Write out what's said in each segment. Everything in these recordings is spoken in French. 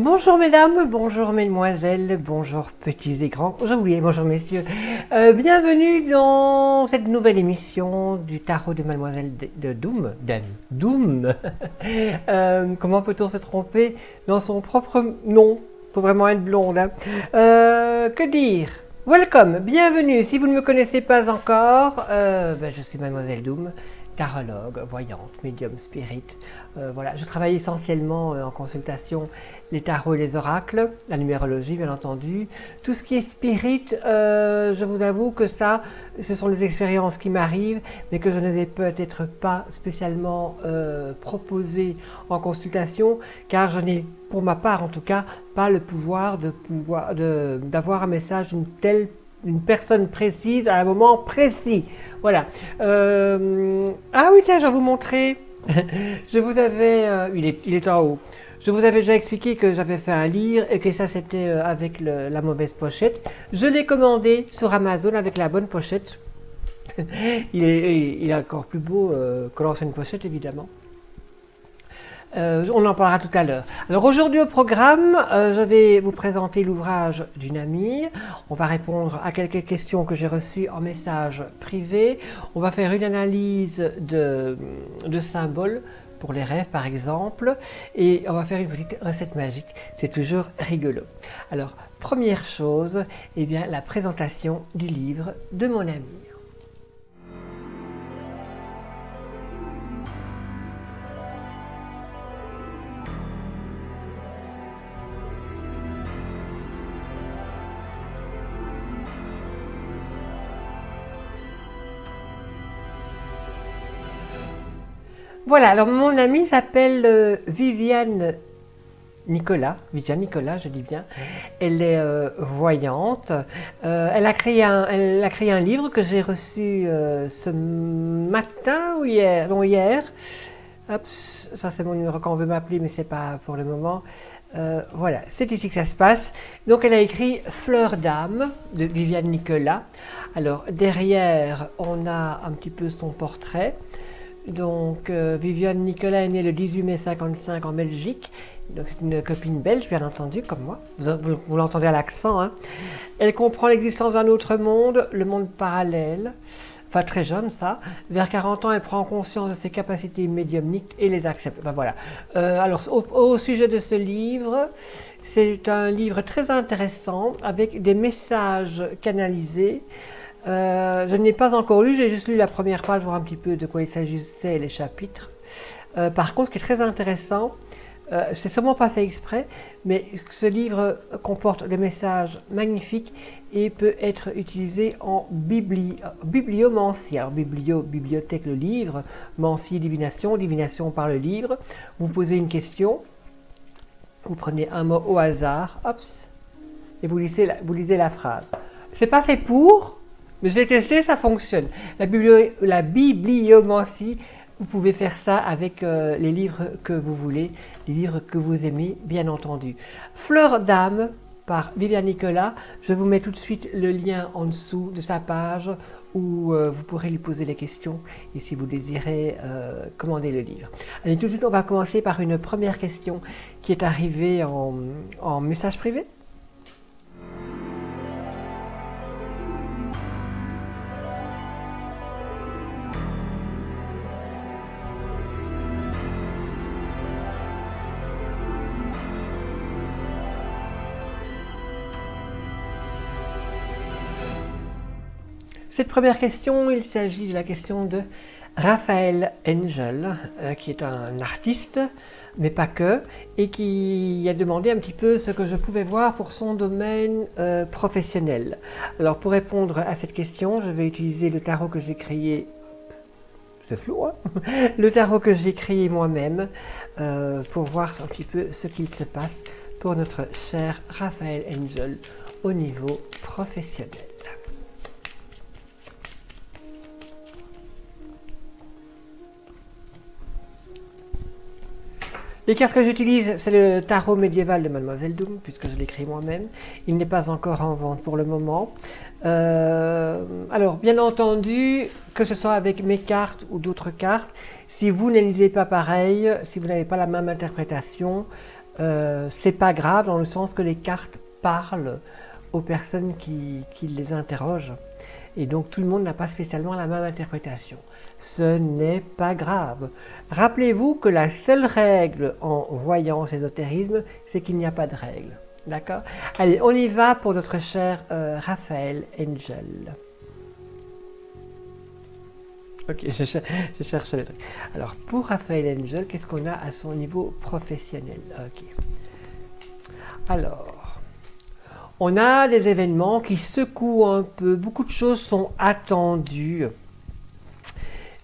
Bonjour mesdames, bonjour mesdemoiselles, bonjour petits et grands, j'ai oublié, bonjour messieurs. Bienvenue dans cette nouvelle émission du tarot de Mademoiselle de Doom. Doom. Comment peut-on se tromper dans son propre nom? Faut vraiment être blonde. Hein. Que dire? Welcome, bienvenue. Si vous ne me connaissez pas encore, je suis Mademoiselle Doom, tarologue, voyante, médium, spirit. Voilà, je travaille essentiellement en consultation les tarots et les oracles, la numérologie bien entendu. Tout ce qui est spirit, je vous avoue que ça, ce sont les expériences qui m'arrivent, mais que je ne vais peut-être pas spécialement proposer en consultation, car je n'ai, pour ma part en tout cas, pas le pouvoir d'avoir un message d'une personne précise à un moment précis. Voilà. Ah oui, tiens, je vais vous montrer. Je vous avais... il est en haut. Je vous avais déjà expliqué que j'avais fait un livre et que ça c'était avec la mauvaise pochette. Je l'ai commandé sur Amazon avec la bonne pochette. Il est encore plus beau que l'ancienne pochette évidemment. On en parlera tout à l'heure. Alors aujourd'hui au programme, je vais vous présenter l'ouvrage d'une amie. On va répondre à quelques questions que j'ai reçues en message privé. On va faire une analyse de symboles pour les rêves par exemple. Et on va faire une petite recette magique. C'est toujours rigolo. Alors première chose, eh bien, la présentation du livre de mon amie. Voilà, alors mon amie s'appelle Viviane Nicolas, je dis bien. Elle est voyante. Elle a créé un livre que j'ai reçu ce matin ou hier. Non, hier. Hop, ça c'est mon numéro quand on veut m'appeler, mais c'est pas pour le moment. Voilà, c'est ici que ça se passe. Donc elle a écrit Fleur d'âme de Viviane Nicolas. Alors derrière, on a un petit peu son portrait. Donc, Viviane Nicolas est née le 18 mai 55 en Belgique. Donc, c'est une copine belge, bien entendu, comme moi. Vous l'entendez à l'accent. Hein. Elle comprend l'existence d'un autre monde, le monde parallèle. Enfin, très jeune, ça. Vers 40 ans, elle prend conscience de ses capacités médiumniques et les accepte. Ben, voilà. Alors, au sujet de ce livre, c'est un livre très intéressant avec des messages canalisés. Je n'ai pas encore lu, j'ai juste lu la première page, voir un petit peu de quoi il s'agissait, les chapitres. Par contre, ce qui est très intéressant, c'est sûrement pas fait exprès, mais ce livre comporte des messages magnifiques et peut être utilisé en bibliomancie. Alors, bibliothèque, le livre, mancie, divination, divination par le livre. Vous posez une question, vous prenez un mot au hasard, hop, et vous lisez la phrase. C'est pas fait pour... Mais j'ai testé, ça fonctionne. La bibliomancie, vous pouvez faire ça avec les livres que vous voulez, les livres que vous aimez, bien entendu. Fleur d'âme par Viviane Nicolas. Je vous mets tout de suite le lien en dessous de sa page où vous pourrez lui poser les questions et si vous désirez commander le livre. Allez, tout de suite, on va commencer par une première question qui est arrivée en message privé. Cette première question, il s'agit de la question de Raphaël Angel, qui est un artiste, mais pas que, et qui a demandé un petit peu ce que je pouvais voir pour son domaine professionnel. Alors pour répondre à cette question, je vais utiliser le tarot que j'ai créé, c'est flou, hein, le tarot que j'ai créé moi-même, pour voir un petit peu ce qu'il se passe pour notre cher Raphaël Angel au niveau professionnel. Les cartes que j'utilise, c'est le tarot médiéval de Mademoiselle Doom, puisque je l'ai créé moi-même. Il n'est pas encore en vente pour le moment. Alors, bien entendu, que ce soit avec mes cartes ou d'autres cartes, si vous n'alisez pas pareil, si vous n'avez pas la même interprétation, c'est pas grave dans le sens que les cartes parlent aux personnes qui les interrogent. Et donc tout le monde n'a pas spécialement la même interprétation. Ce n'est pas grave. Rappelez-vous que la seule règle en voyance ésotérisme, c'est qu'il n'y a pas de règle. D'accord? Allez, on y va pour notre cher Raphaël Angel. Ok, je cherche le truc. Alors, pour Raphaël Angel, qu'est-ce qu'on a à son niveau professionnel? Ok. Alors, on a des événements qui secouent un peu. Beaucoup de choses sont attendues.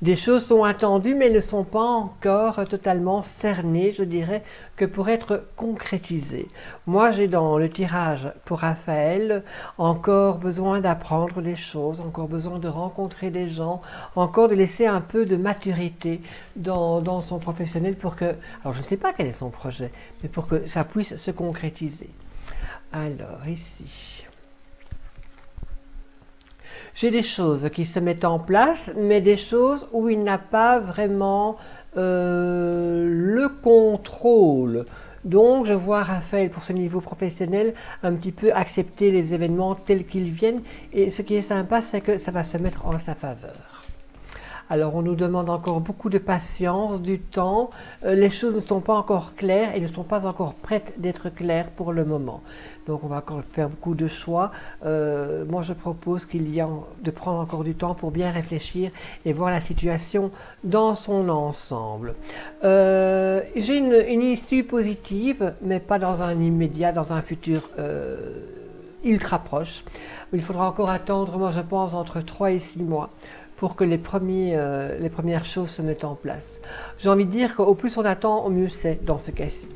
Des choses sont attendues, mais ne sont pas encore totalement cernées, je dirais, que pour être concrétisées. Moi, j'ai dans le tirage pour Raphaël encore besoin d'apprendre des choses, encore besoin de rencontrer des gens, encore de laisser un peu de maturité dans son professionnel pour que, alors je ne sais pas quel est son projet, mais pour que ça puisse se concrétiser. Alors, ici... J'ai des choses qui se mettent en place, mais des choses où il n'a pas vraiment le contrôle. Donc, je vois Raphaël, pour ce niveau professionnel, un petit peu accepter les événements tels qu'ils viennent. Et ce qui est sympa, c'est que ça va se mettre en sa faveur. Alors, on nous demande encore beaucoup de patience, du temps. Les choses ne sont pas encore claires et ne sont pas encore prêtes d'être claires pour le moment. Donc, on va encore faire beaucoup de choix. Moi, je propose de prendre encore du temps pour bien réfléchir et voir la situation dans son ensemble. J'ai une issue positive, mais pas dans un immédiat, dans un futur ultra proche. Il faudra encore attendre, moi je pense, entre 3 et 6 mois pour que les premières choses se mettent en place. J'ai envie de dire qu'au plus on attend, au mieux c'est dans ce cas-ci.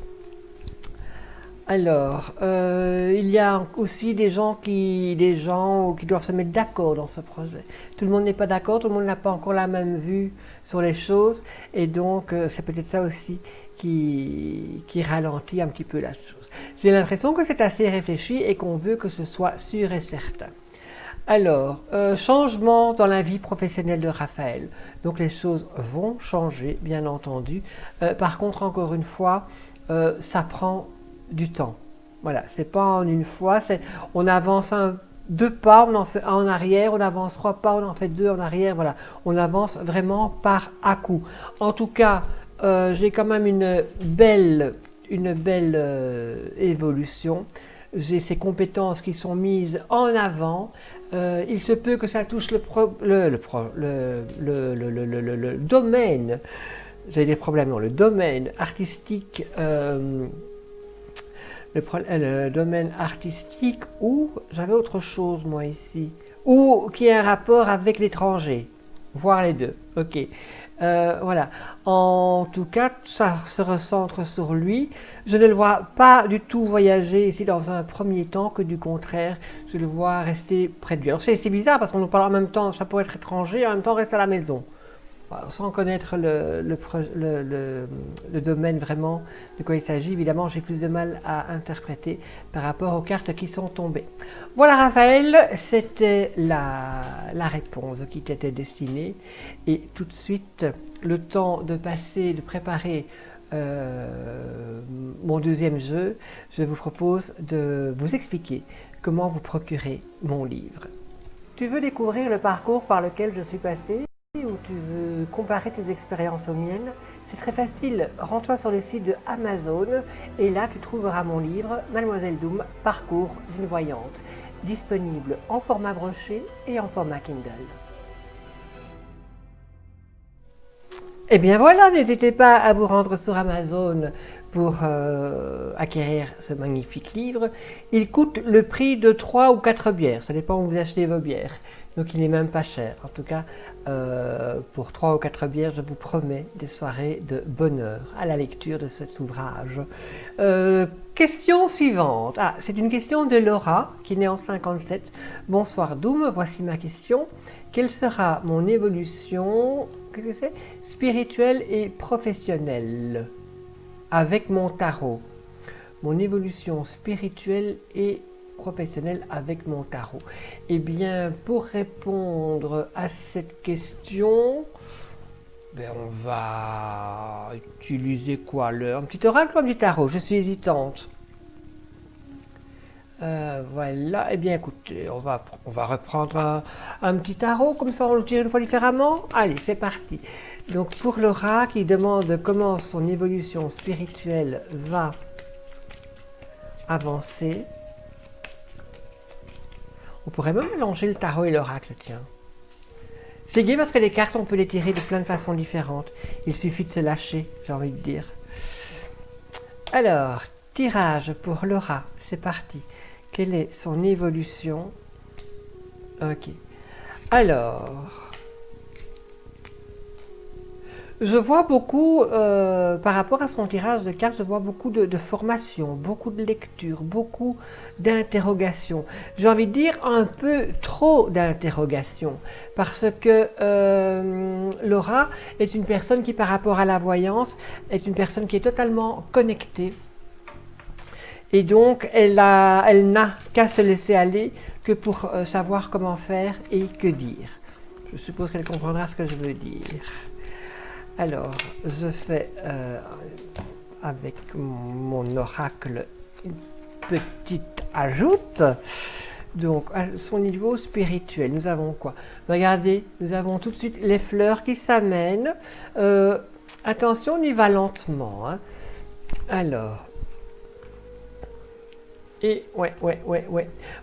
Alors, il y a aussi des gens qui doivent se mettre d'accord dans ce projet. Tout le monde n'est pas d'accord, tout le monde n'a pas encore la même vue sur les choses, et donc c'est peut-être ça aussi qui ralentit un petit peu la chose. J'ai l'impression que c'est assez réfléchi et qu'on veut que ce soit sûr et certain. Alors, changement dans la vie professionnelle de Raphaël. Donc les choses vont changer, bien entendu. Par contre, encore une fois, ça prend du temps. Voilà, c'est pas en une fois, on avance 2 pas, on en fait 1 en arrière, on avance 3 pas, on en fait 2 en arrière, voilà. On avance vraiment par à coup. En tout cas, j'ai quand même une belle évolution. J'ai ces compétences qui sont mises en avant. Il se peut que ça touche le domaine, j'ai des problèmes dans le domaine artistique, le domaine artistique ou j'avais autre chose moi ici, ou qui a un rapport avec l'étranger, voire les deux. Ok. Voilà. En tout cas, ça se recentre sur lui. Je ne le vois pas du tout voyager ici dans un premier temps, que du contraire, je le vois rester près de lui. Alors c'est bizarre parce qu'on nous parle en même temps, ça pourrait être étranger, en même temps reste à la maison. Voilà, sans connaître le domaine vraiment de quoi il s'agit, évidemment j'ai plus de mal à interpréter par rapport aux cartes qui sont tombées. Voilà Raphaël, c'était la réponse qui t'était destinée. Et tout de suite, le temps de préparer mon deuxième jeu, je vous propose de vous expliquer comment vous procurer mon livre. Tu veux découvrir le parcours par lequel je suis passée ou tu veux comparer tes expériences aux miennes? C'est très facile, rends-toi sur le site de Amazon et là tu trouveras mon livre Mademoiselle Doom, Parcours d'une voyante, disponible en format broché et en format Kindle. Et bien voilà, n'hésitez pas à vous rendre sur Amazon pour acquérir ce magnifique livre. Il coûte le prix de 3 ou 4 bières, ça dépend où vous achetez vos bières. Donc il n'est même pas cher. En tout cas, pour 3 ou 4 bières, je vous promets des soirées de bonheur à la lecture de cet ouvrage. Question suivante. Ah, c'est une question de Laura, qui est née en 57. Bonsoir Doom, voici ma question. Quelle sera mon évolution, qu'est-ce que c'est, spirituelle et professionnelle avec mon tarot? Mon évolution spirituelle et professionnelle avec mon tarot. Eh bien, pour répondre à cette question, on va utiliser quoi, un petit oracle ou un petit tarot? Je suis hésitante. Voilà, eh bien écoutez, on va reprendre un petit tarot, comme ça on le tire une fois différemment. Allez, c'est parti. Donc pour Laura qui demande comment son évolution spirituelle va avancer, on pourrait même mélanger le tarot et l'oracle, tiens. C'est gai parce que les cartes, on peut les tirer de plein de façons différentes. Il suffit de se lâcher, j'ai envie de dire. Alors, tirage pour Laura, c'est parti. Quelle est son évolution? Ok. Alors, je vois beaucoup, par rapport à son tirage de cartes, je vois beaucoup de formation, beaucoup de lecture, beaucoup d'interrogations. J'ai envie de dire un peu trop d'interrogations, parce que Laura est une personne qui, par rapport à la voyance, est une personne qui est totalement connectée. Et donc, elle n'a qu'à se laisser aller que pour savoir comment faire et que dire. Je suppose qu'elle comprendra ce que je veux dire. Alors, je fais avec mon oracle une petite ajoute. Donc, à son niveau spirituel, nous avons quoi? Regardez, nous avons tout de suite les fleurs qui s'amènent. Attention, on y va lentement. Hein. Alors, et ouais.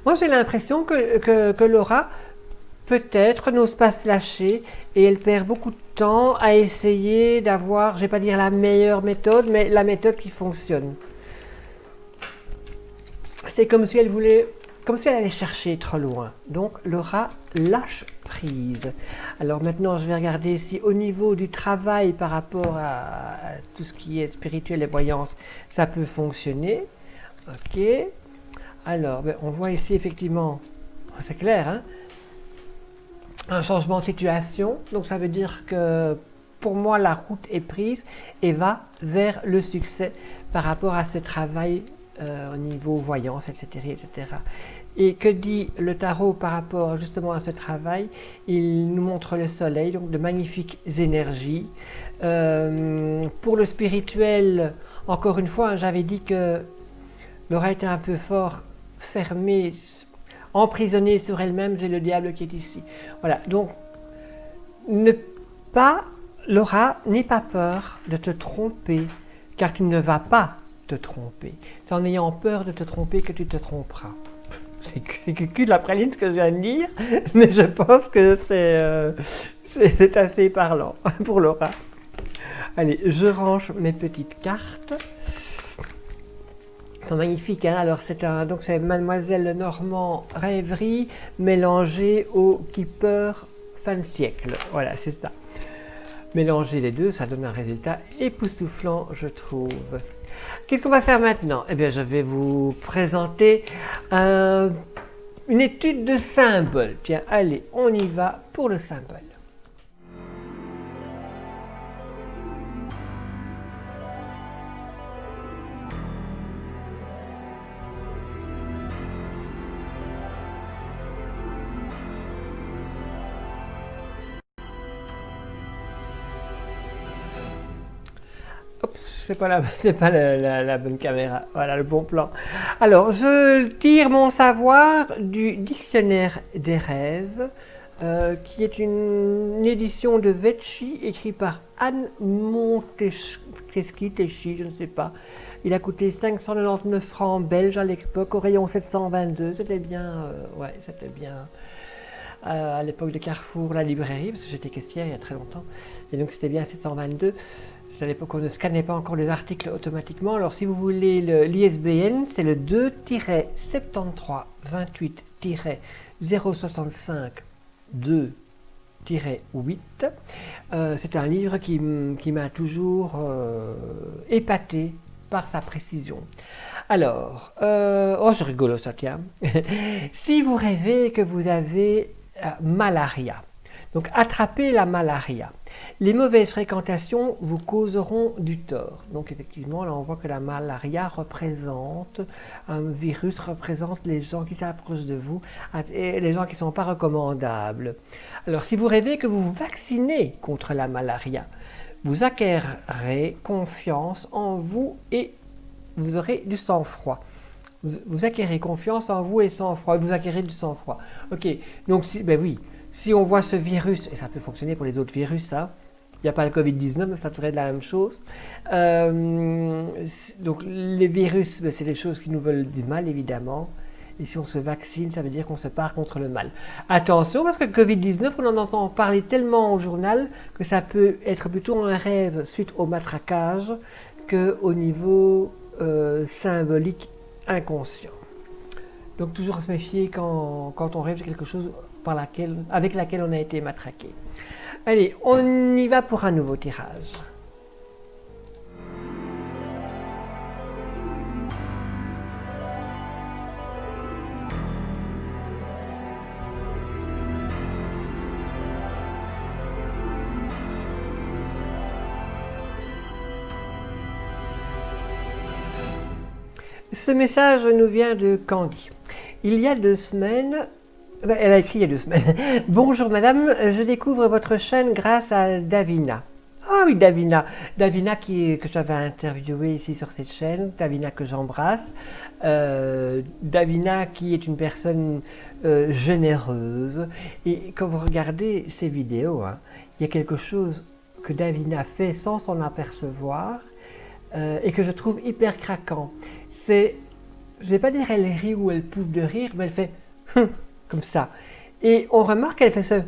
Moi, j'ai l'impression que Laura, peut-être, n'ose pas se lâcher et elle perd beaucoup de temps à essayer d'avoir, je ne vais pas dire la meilleure méthode, mais la méthode qui fonctionne. C'est comme si elle voulait, comme si elle allait chercher trop loin. Donc, Laura lâche prise. Alors maintenant, je vais regarder si au niveau du travail par rapport à tout ce qui est spirituel et voyance, ça peut fonctionner. Ok. Alors, on voit ici effectivement, c'est clair, hein, un changement de situation. Donc, ça veut dire que pour moi, la route est prise et va vers le succès par rapport à ce travail au niveau voyance, etc., etc. Et que dit le tarot par rapport justement à ce travail? Il nous montre le soleil, donc de magnifiques énergies. Pour le spirituel, encore une fois, hein, j'avais dit que Laura était un peu fort fermée, emprisonnée sur elle-même, j'ai le diable qui est ici. Voilà, donc Laura, n'aie pas peur de te tromper, car tu ne vas pas te tromper. C'est en ayant peur de te tromper que tu te tromperas. C'est que de la praline ce que je viens de dire, mais je pense que c'est assez parlant pour Laura. Allez, je range mes petites cartes. Elles sont magnifiques, hein. Alors c'est Mademoiselle Lenormand Rêverie mélangée au Keeper fin de siècle. Voilà, c'est ça. Mélanger les deux, ça donne un résultat époustouflant, je trouve. Qu'est-ce qu'on va faire maintenant? Eh bien, je vais vous présenter une étude de symboles. Tiens, allez, on y va pour le symbole. C'est pas la bonne caméra. Voilà le bon plan. Alors, je tire mon savoir du dictionnaire des rêves, qui est une édition de Vecchi, écrite par Anne Monteschi, je ne sais pas. Il a coûté 599 francs belges à l'époque, au rayon 722. C'était bien, c'était bien. À l'époque de Carrefour, la librairie, parce que j'étais caissière il y a très longtemps. Et donc, c'était bien 722. C'est à l'époque où on ne scannait pas encore les articles automatiquement. Alors si vous voulez l'ISBN, c'est le 2-28-065-2-8. C'est un livre qui m'a toujours épaté par sa précision. Alors, je rigole ça, tiens. Si vous rêvez que vous avez malaria, donc attrapez la malaria. Les mauvaises fréquentations vous causeront du tort. Donc effectivement, là on voit que la malaria représente, un virus représente les gens qui s'approchent de vous et les gens qui ne sont pas recommandables. Alors si vous rêvez que vous vous vaccinez contre la malaria, vous acquérerez confiance en vous et vous aurez du sang-froid. Vous acquérez confiance en vous et sang-froid. Vous acquérez du sang-froid. Ok, donc ben oui, si on voit ce virus, et ça peut fonctionner pour les autres virus, hein, il n'y a pas le Covid-19, mais ça devrait être la même chose. Donc les virus, ben, c'est des choses qui nous veulent du mal, évidemment. Et si on se vaccine, ça veut dire qu'on se part contre le mal. Attention, parce que le Covid-19, on en entend parler tellement au journal que ça peut être plutôt un rêve suite au matraquage qu'au niveau symbolique inconscient. Donc toujours se méfier quand on rêve de quelque chose avec laquelle on a été matraqué. Allez, on y va pour un nouveau tirage. Ce message nous vient de Candy. Il y a 2 semaines, elle a écrit il y a 2 semaines. Bonjour madame, je découvre votre chaîne grâce à Davina. Ah oui, Davina. Davina que j'avais interviewé ici sur cette chaîne. Davina que j'embrasse. Davina qui est une personne généreuse. Et quand vous regardez ses vidéos, hein, il y a quelque chose que Davina fait sans s'en apercevoir et que je trouve hyper craquant. C'est, je ne vais pas dire elle rit ou elle pouffe de rire, mais elle fait comme ça. Et on remarque qu'elle fait ce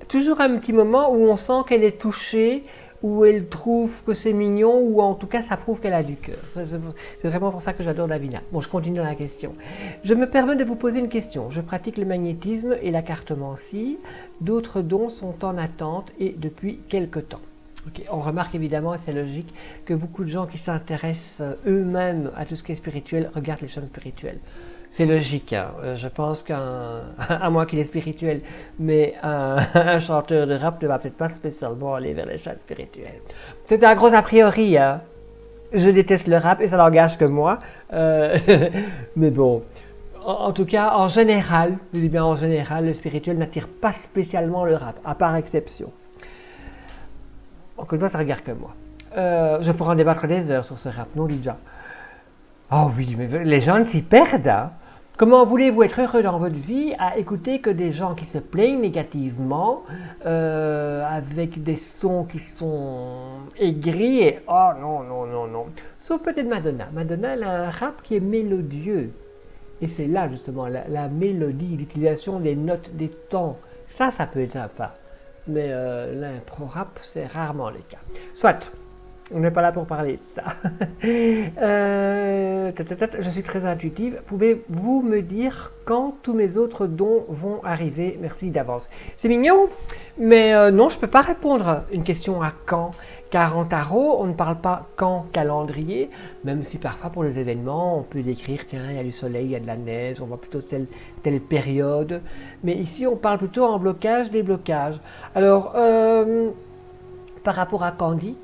toujours un petit moment où on sent qu'elle est touchée, où elle trouve que c'est mignon, ou en tout cas ça prouve qu'elle a du cœur. C'est vraiment pour ça que j'adore Davina. Bon, je continue dans la question. Je me permets de vous poser une question. Je pratique le magnétisme et la cartomancie. D'autres dons sont en attente et depuis quelque temps. Okay. On remarque évidemment, et c'est logique, que beaucoup de gens qui s'intéressent eux-mêmes à tout ce qui est spirituel regardent les chaînes spirituelles. C'est logique, hein. Je pense à moins qu'il est spirituel, mais un chanteur de rap ne va peut-être pas spécialement aller vers les chaînes spirituelles. C'est un gros a priori, hein. Je déteste le rap et ça n'engage que moi. Mais bon, en tout cas, en général, je dis bien en général, le spirituel n'attire pas spécialement le rap, à part exception. Encore une fois, ça ne regarde que moi. Je pourrais en débattre des heures sur ce rap, non, déjà. Oh oui, mais les gens s'y perdent. Hein. Comment voulez-vous être heureux dans votre vie à écouter que des gens qui se plaignent négativement, avec des sons qui sont aigris et oh non, non, non, non. Sauf peut-être Madonna. Madonna, elle a un rap qui est mélodieux. Et c'est là justement la mélodie, l'utilisation des notes, des temps. Ça peut être sympa. Mais l'impro-rap, c'est rarement le cas. Soit, on n'est pas là pour parler de ça. Je suis très intuitive. Pouvez-vous me dire quand tous mes autres dons vont arriver? Merci d'avance. C'est mignon, mais non, je ne peux pas répondre à une question à quand. Car en tarot, on ne parle pas quand calendrier, même si parfois pour les événements, on peut décrire, tiens, il y a du soleil, il y a de la neige, on voit plutôt telle période. Mais ici, on parle plutôt en blocage, déblocage. Alors, par rapport à Candy,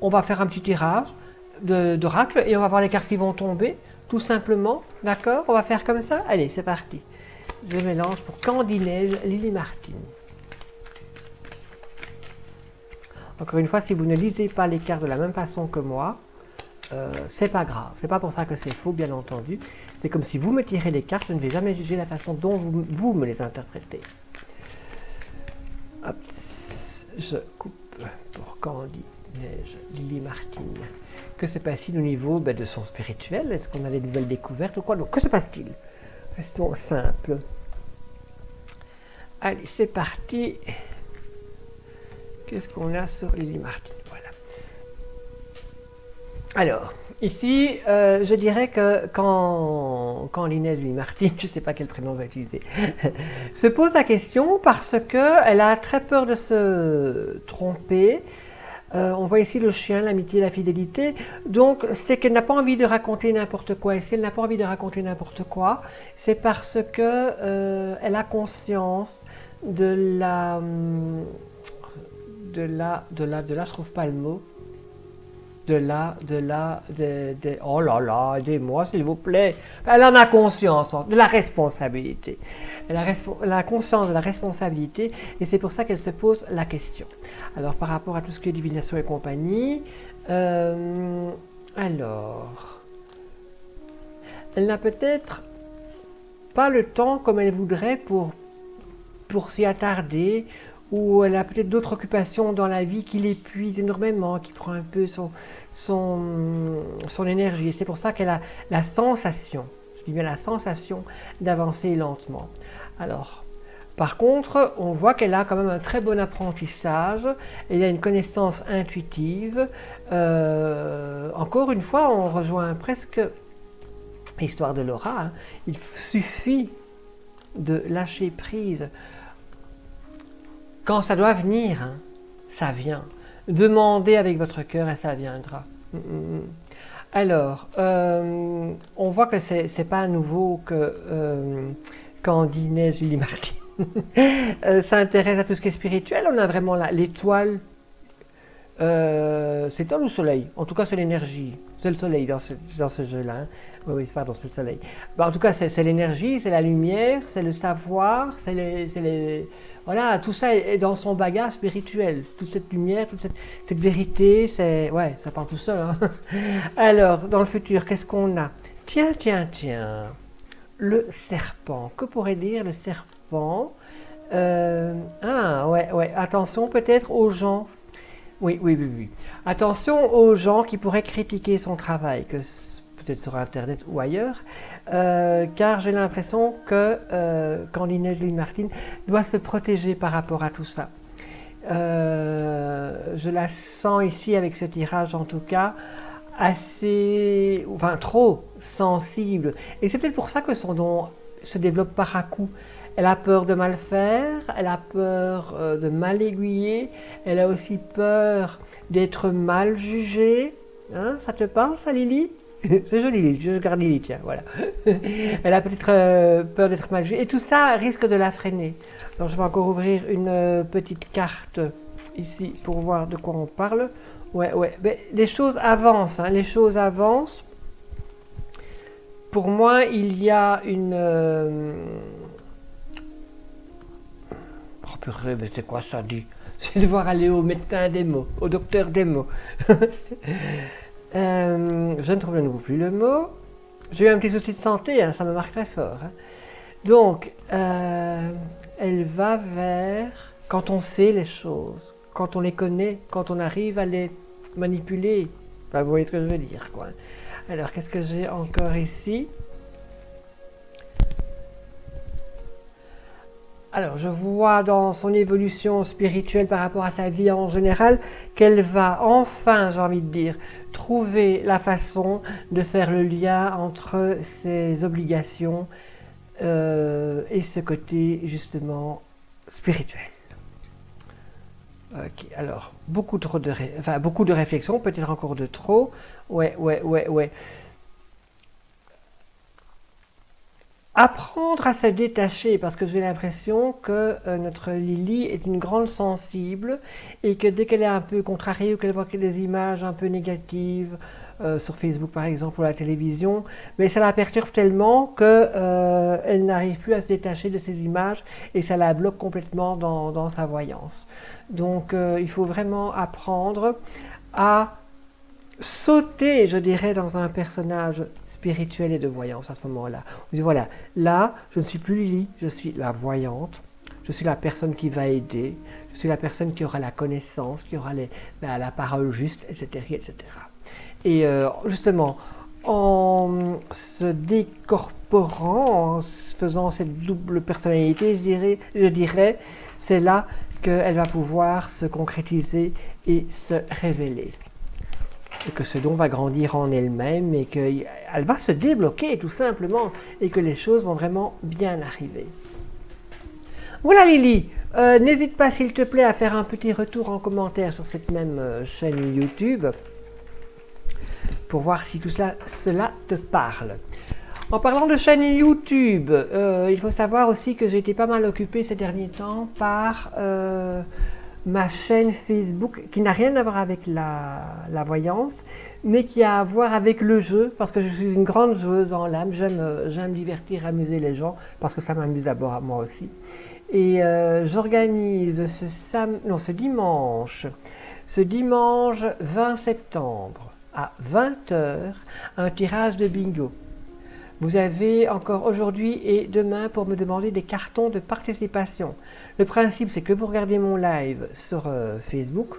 on va faire un petit tirage d'oracle et on va voir les cartes qui vont tomber, tout simplement. D'accord? On va faire comme ça? Allez, c'est parti. Je mélange pour Candy Neige, Lily Martin. Encore une fois, si vous ne lisez pas les cartes de la même façon que moi, c'est pas grave. C'est pas pour ça que c'est faux, bien entendu. C'est comme si vous me tirez les cartes, je ne vais jamais juger la façon dont vous me les interprétez. Hop, je coupe pour Candy Neige, Lily Martin. Que se passe-t-il au niveau de son spirituel? Est-ce qu'on a des nouvelles découvertes ou quoi? Donc, que se passe-t-il? Restons simples. Allez, c'est parti. Qu'est-ce qu'on a sur Lily Martin? Voilà. Alors, ici, je dirais que quand Lynette Lily Martin, je ne sais pas quel prénom on va utiliser, se pose la question parce qu'elle a très peur de se tromper. On voit ici le chien, l'amitié, la fidélité. Donc, c'est qu'elle n'a pas envie de raconter n'importe quoi. Et si elle n'a pas envie de raconter n'importe quoi, c'est parce que elle a conscience de la, je trouve pas le mot, oh là là, aidez-moi s'il vous plaît. Elle en a conscience, de la responsabilité. Elle a conscience de la responsabilité et c'est pour ça qu'elle se pose la question. Alors par rapport à tout ce qui est divination et compagnie, alors, elle n'a peut-être pas le temps comme elle voudrait pour s'y attarder, ou elle a peut-être d'autres occupations dans la vie qui l'épuisent énormément, qui prend un peu son énergie. C'est pour ça qu'elle a la sensation, je dis bien la sensation d'avancer lentement. Alors, par contre, on voit qu'elle a quand même un très bon apprentissage, elle a une connaissance intuitive. Encore une fois, on rejoint presque l'histoire de Laura, hein. Il suffit de lâcher prise. Quand ça doit venir, hein, ça vient. Demandez avec votre cœur et ça viendra. Alors, on voit que c'est pas nouveau que Candy Julie Martin s'intéresse à tout ce qui est spirituel. On a vraiment l'étoile. C'est l'étoile ou le soleil? En tout cas, c'est l'énergie. C'est le soleil dans ce jeu-là. Hein. Oui, pardon, c'est le soleil. En tout cas, c'est l'énergie, c'est la lumière, c'est le savoir, voilà, tout ça est dans son bagage spirituel. Toute cette lumière, toute cette vérité, ouais, ça part tout seul. Hein. Alors, dans le futur, qu'est-ce qu'on a? Tiens. Le serpent. Que pourrait dire le serpent? Ouais. Attention peut-être aux gens. Oui. Attention aux gens qui pourraient critiquer son travail, que peut-être sur Internet ou ailleurs, car j'ai l'impression que Candy Julie Martin doit se protéger par rapport à tout ça. Je la sens ici avec ce tirage en tout cas trop sensible. Et c'est peut-être pour ça que son don se développe par à coup. Elle a peur de mal faire, elle a peur de mal aiguiller, elle a aussi peur d'être mal jugée. Hein, ça te parle ça, Lily? C'est joli, Lily, je garde Lily, tiens, voilà. Elle a peut-être peur d'être mal jugée. Et tout ça risque de la freiner. Alors je vais encore ouvrir une petite carte ici pour voir de quoi on parle. Ouais. Mais les choses avancent, hein, les choses avancent. Pour moi, il y a une... Oh purée, mais c'est quoi ça dit? C'est devoir aller au médecin des mots, au docteur des mots. Je ne trouve de nouveau plus le mot. J'ai eu un petit souci de santé, hein, ça me marque très fort. Hein. Donc, elle va vers... Quand on sait les choses, quand on les connaît, quand on arrive à les manipuler. Enfin, vous voyez ce que je veux dire, quoi. Alors, qu'est-ce que j'ai encore ici? Alors, je vois dans son évolution spirituelle par rapport à sa vie en général qu'elle va enfin, j'ai envie de dire, trouver la façon de faire le lien entre ses obligations et ce côté justement spirituel. Ok, alors, beaucoup de réflexion, peut-être encore de trop. Ouais. Apprendre à se détacher, parce que j'ai l'impression que notre Lily est une grande sensible et que dès qu'elle est un peu contrariée ou qu'elle voit des images un peu négatives sur Facebook par exemple ou à la télévision, mais ça la perturbe tellement qu'elle n'arrive plus à se détacher de ces images et ça la bloque complètement dans sa voyance. Donc il faut vraiment apprendre à sauter, je dirais, dans un personnage spirituel et de voyance à ce moment-là. On dit voilà, là, je ne suis plus Lily, je suis la voyante, je suis la personne qui va aider, je suis la personne qui aura la connaissance, qui aura la parole juste, etc. Et justement, en se décorporant, en faisant cette double personnalité, je dirais, c'est là qu'elle va pouvoir se concrétiser et se révéler. Et que ce don va grandir en elle-même et qu'elle va se débloquer tout simplement et que les choses vont vraiment bien arriver. Voilà Lily, n'hésite pas s'il te plaît à faire un petit retour en commentaire sur cette même chaîne YouTube pour voir si tout cela te parle. En parlant de chaîne YouTube, il faut savoir aussi que j'ai été pas mal occupée ces derniers temps par ma chaîne Facebook qui n'a rien à voir avec la voyance, mais qui a à voir avec le jeu, parce que je suis une grande joueuse en l'âme, j'aime divertir, amuser les gens, parce que ça m'amuse d'abord à moi aussi. Et j'organise ce dimanche 20 septembre à 20 h, un tirage de bingo. Vous avez encore aujourd'hui et demain pour me demander des cartons de participation. Le principe, c'est que vous regardez mon live sur Facebook,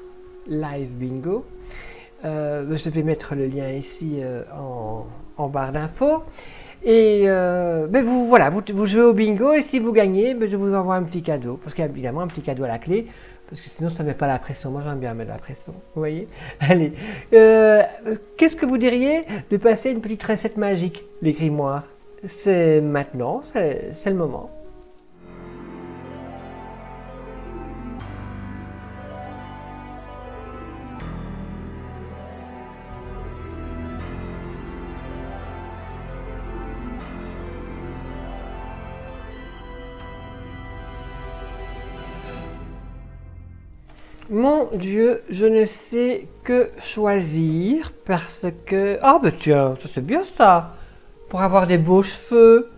Live Bingo. Je vais mettre le lien ici en barre d'infos. Et vous jouez au bingo et si vous gagnez, je vous envoie un petit cadeau. Parce qu'il y a évidemment un petit cadeau à la clé. Parce que sinon, ça ne met pas la pression. Moi, j'aime bien mettre la pression. Vous voyez? Allez. Qu'est-ce que vous diriez de passer une petite recette magique, les grimoires? C'est maintenant, c'est le moment. Mon Dieu, je ne sais que choisir parce que... Ah ben tiens, ça c'est bien ça, pour avoir des beaux cheveux.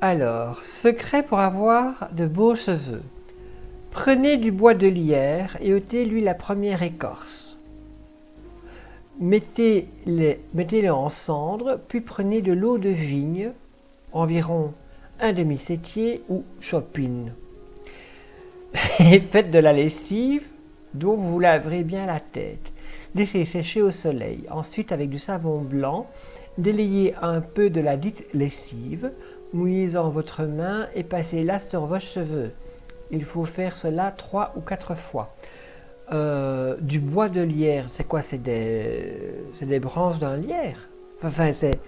Alors, secret pour avoir de beaux cheveux. Prenez du bois de lierre et ôtez-lui la première écorce. Mettez-le en cendre, puis prenez de l'eau de vigne, environ un demi-sétier ou chopine. Et faites de la lessive dont vous vous laverez bien la tête. Laissez sécher au soleil. Ensuite, avec du savon blanc, délayez un peu de la dite lessive, mouillez-en votre main et passez-la sur vos cheveux. Il faut faire cela 3 ou 4 fois. Du bois de lierre, c'est quoi? C'est des branches d'un lierre. Enfin, c'est...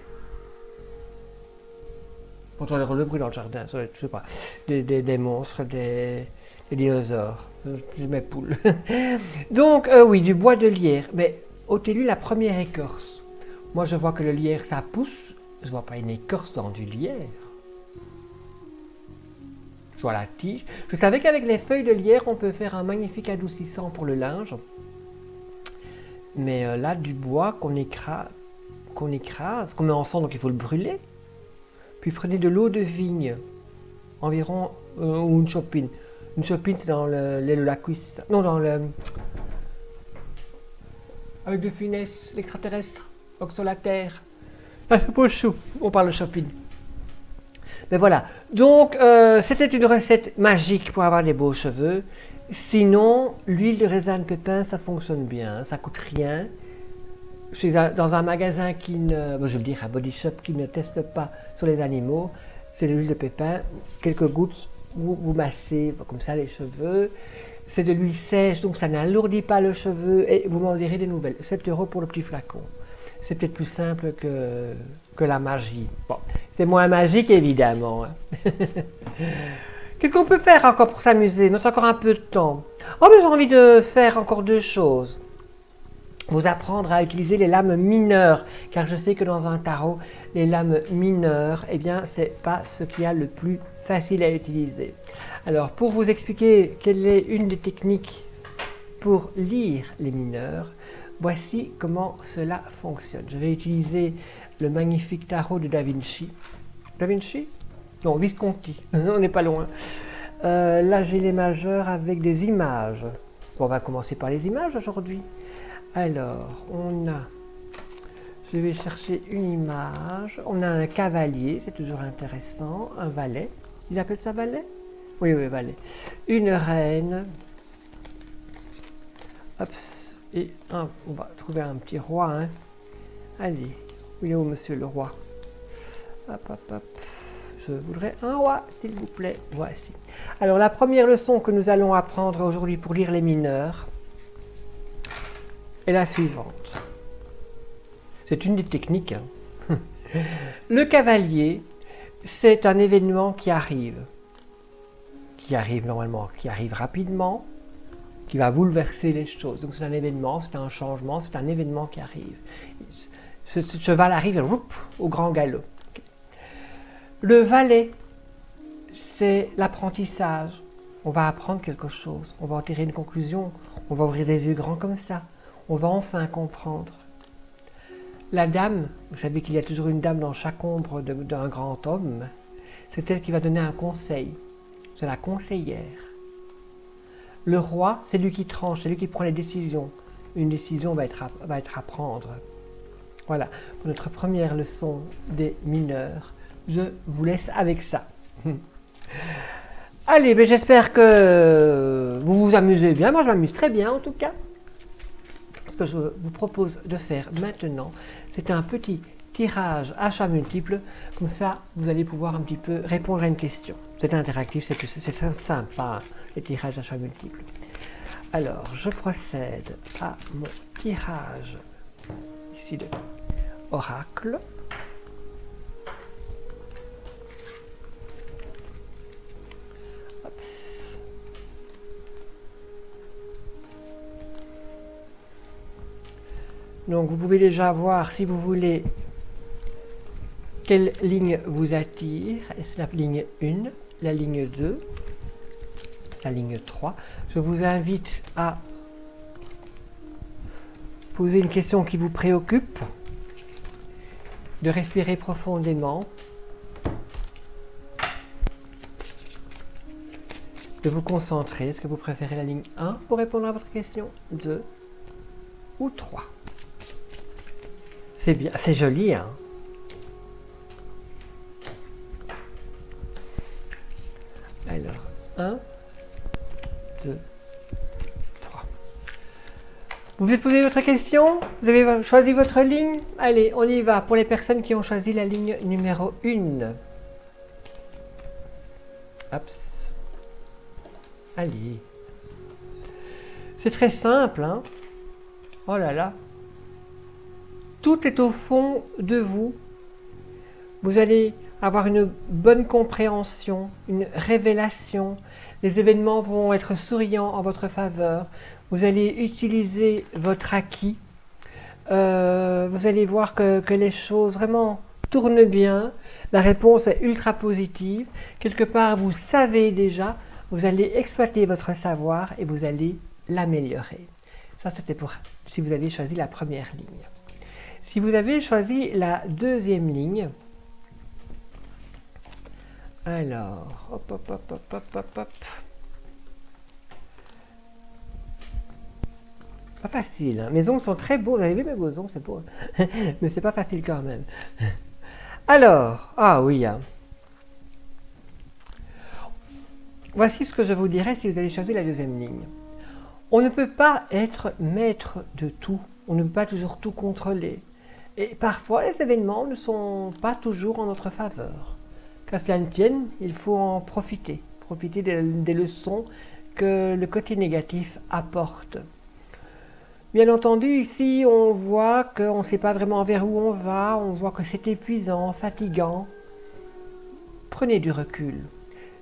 Pour entendre le bruit dans le jardin, je sais pas. Des monstres, des dinosaures, mes poules. Donc, oui, du bois de lierre. Mais ôtez-lui la première écorce. Moi, je vois que le lierre, ça pousse. Je vois pas une écorce dans du lierre. Je vois la tige. Je savais qu'avec les feuilles de lierre, on peut faire un magnifique adoucissant pour le linge. Mais là, du bois qu'on écrase, qu'on met ensemble, donc il faut le brûler. Puis prenez de l'eau de vigne, environ, ou une chopine. Une chopine, c'est dans lait de la cuisse. Non, dans le... Avec de finesse, l'extraterrestre, oxolater. La soupe aux choux, on parle de chopine. Mais voilà, donc c'était une recette magique pour avoir des beaux cheveux. Sinon, l'huile de raisin de pépin, ça fonctionne bien, ça coûte rien. Dans un magasin qui ne, je veux dire, un body shop qui ne teste pas sur les animaux, c'est de l'huile de pépin, quelques gouttes, vous massez comme ça les cheveux. C'est de l'huile sèche, donc ça n'alourdit pas le cheveu et vous m'en direz des nouvelles. 7 € pour le petit flacon. C'est peut-être plus simple que la magie. Bon, c'est moins magique évidemment. Qu'est-ce qu'on peut faire encore pour s'amuser? Il nous reste encore un peu de temps. Oh, mais j'ai envie de faire encore 2 choses. Vous apprendre à utiliser les lames mineures, car je sais que dans un tarot, les lames mineures, eh bien, c'est pas ce qu'il y a le plus facile à utiliser. Alors, pour vous expliquer quelle est une des techniques pour lire les mineurs, voici comment cela fonctionne. Je vais utiliser le magnifique tarot de Da Vinci. Da Vinci? Non, Visconti, on n'est pas loin. Là, j'ai les majeurs avec des images. Bon, on va commencer par les images aujourd'hui. Alors, je vais chercher une image. On a un cavalier, c'est toujours intéressant. Un valet. Il appelle ça valet? Oui, valet. Une reine. Hop. Et on va trouver un petit roi. Hein. Allez, où est monsieur le roi? Hop. Je voudrais un roi, s'il vous plaît. Voici. Alors, la première leçon que nous allons apprendre aujourd'hui pour lire les mineurs est la suivante. C'est une des techniques. Hein. Le cavalier, c'est un événement qui arrive normalement, qui arrive rapidement, qui va bouleverser les choses. Donc c'est un événement, c'est un changement, c'est un événement qui arrive. Ce cheval arrive au grand galop. Le valet, c'est l'apprentissage. On va apprendre quelque chose, on va en tirer une conclusion, on va ouvrir des yeux grands comme ça, on va enfin comprendre. La dame, vous savez qu'il y a toujours une dame dans chaque ombre d'un grand homme, c'est elle qui va donner un conseil, c'est la conseillère. Le roi, c'est lui qui tranche, c'est lui qui prend les décisions. Une décision va être à prendre. Voilà, pour notre première leçon des mineurs, je vous laisse avec ça. Allez, ben j'espère que vous vous amusez bien. Moi, je m'amuse très bien en tout cas. Ce que je vous propose de faire maintenant, c'est un petit tirage à choix multiples. Comme ça, vous allez pouvoir un petit peu répondre à une question. C'est interactif, c'est très sympa, les tirages à choix multiples. Alors, je procède à mon tirage ici de oracle. Donc vous pouvez déjà voir, si vous voulez, quelle ligne vous attire. Est-ce la ligne 1, la ligne 2, la ligne 3. Je vous invite à poser une question qui vous préoccupe, de respirer profondément, de vous concentrer. Est-ce que vous préférez la ligne 1 pour répondre à votre question, 2 ou 3? C'est bien, c'est joli, hein? Alors, 1, 2, 3. Vous vous êtes posé votre question? Vous avez choisi votre ligne? Allez, on y va pour les personnes qui ont choisi la ligne numéro 1. Hop. Allez. C'est très simple, hein? Oh là là. Tout est au fond de vous. Vous allez avoir une bonne compréhension, une révélation. Les événements vont être souriants en votre faveur. Vous allez utiliser votre acquis. Vous allez voir que les choses vraiment tournent bien. La réponse est ultra positive. Quelque part, vous savez déjà. Vous allez exploiter votre savoir et vous allez l'améliorer. Ça, c'était pour si vous avez choisi la première ligne. Si vous avez choisi la deuxième ligne, alors, hop, hop, hop, hop, hop, hop, hop. Pas facile, hein. Mes ongles sont très beaux, vous avez vu mes beaux ongles, c'est beau. Mais c'est pas facile quand même. Alors, ah oui, hein. Voici ce que je vous dirais si vous avez choisi la deuxième ligne. On ne peut pas être maître de tout, on ne peut pas toujours tout contrôler. Et parfois, les événements ne sont pas toujours en notre faveur. Qu'à cela ne tienne, il faut en profiter. Profiter des leçons que le côté négatif apporte. Bien entendu, ici, on voit qu'on ne sait pas vraiment vers où on voit que c'est épuisant, fatigant. Prenez du recul.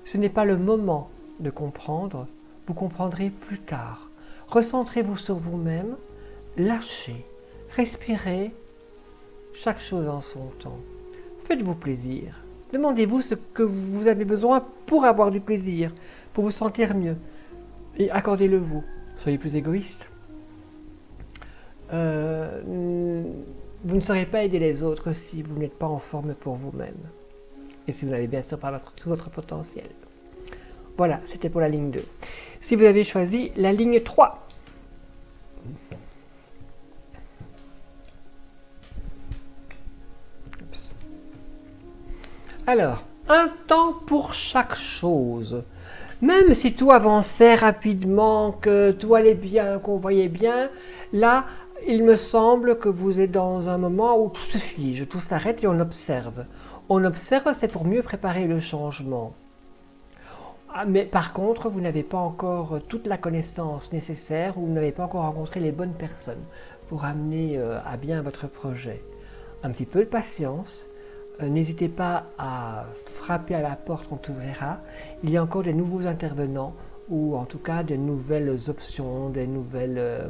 Ce n'est pas le moment de comprendre, vous comprendrez plus tard. Recentrez-vous sur vous-même, lâchez, respirez, chaque chose en son temps. Faites-vous plaisir. Demandez-vous ce que vous avez besoin pour avoir du plaisir, pour vous sentir mieux. Et accordez-le vous. Soyez plus égoïste. Vous ne saurez pas aider les autres si vous n'êtes pas en forme pour vous-même. Et si vous n'avez bien sûr pas tout votre potentiel. Voilà, c'était pour la ligne 2. Si vous avez choisi la ligne 3, alors, un temps pour chaque chose. Même si tout avançait rapidement, que tout allait bien, qu'on voyait bien, là, il me semble que vous êtes dans un moment où tout se fige, tout s'arrête et on observe. On observe, c'est pour mieux préparer le changement. Mais par contre, vous n'avez pas encore toute la connaissance nécessaire ou vous n'avez pas encore rencontré les bonnes personnes pour amener à bien votre projet. Un petit peu de patience. N'hésitez pas à frapper à la porte, on t'ouvrira. Il y a encore des nouveaux intervenants ou en tout cas de nouvelles options, des nouvelles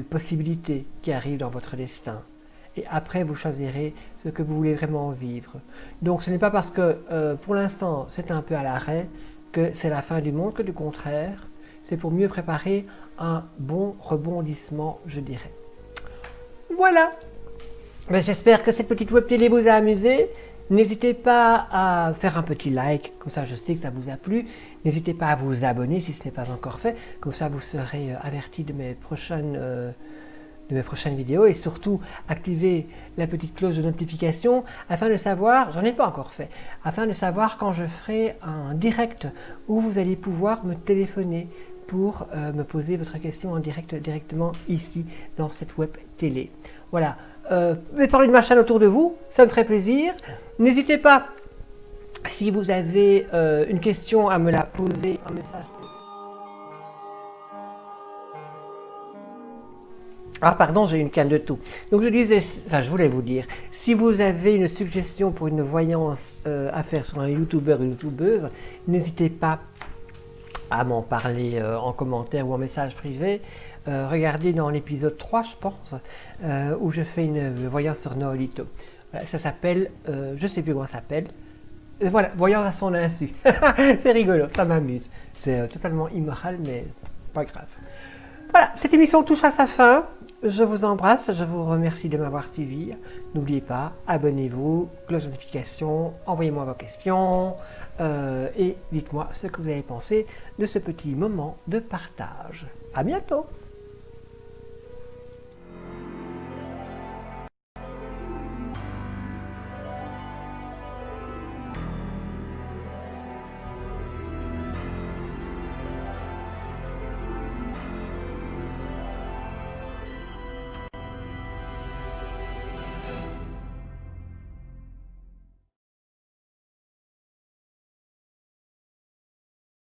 possibilités qui arrivent dans votre destin. Et après, vous choisirez ce que vous voulez vraiment vivre. Donc, ce n'est pas parce que pour l'instant, c'est un peu à l'arrêt que c'est la fin du monde que du contraire. C'est pour mieux préparer un bon rebondissement, je dirais. Voilà. Ben, j'espère que cette petite web télé vous a amusé. N'hésitez pas à faire un petit like, comme ça je sais que ça vous a plu. N'hésitez pas à vous abonner si ce n'est pas encore fait, comme ça vous serez averti de mes prochaines vidéos. Et surtout, activez la petite cloche de notification afin de savoir, j'en ai pas encore fait, afin de savoir quand je ferai un direct où vous allez pouvoir me téléphoner pour me poser votre question en direct directement ici dans cette web télé. Voilà. Parlez de ma chaîne autour de vous, ça me ferait plaisir. N'hésitez pas, si vous avez une question, à me la poser en message. Ah pardon, j'ai une canne de tout. Donc je voulais vous dire, si vous avez une suggestion pour une voyance à faire sur un youtubeur ou une youtubeuse, n'hésitez pas à m'en parler en commentaire ou en message privé. Regardez dans l'épisode 3, je pense, où je fais une voyance sur Noolito. Voilà, ça s'appelle, je sais plus comment ça s'appelle. Voilà, voyance à son insu. C'est rigolo, ça m'amuse. C'est totalement immoral, mais pas grave. Voilà, cette émission touche à sa fin. Je vous embrasse, je vous remercie de m'avoir suivi. N'oubliez pas, abonnez-vous, cloche de notification, envoyez-moi vos questions et dites-moi ce que vous avez pensé de ce petit moment de partage. À bientôt!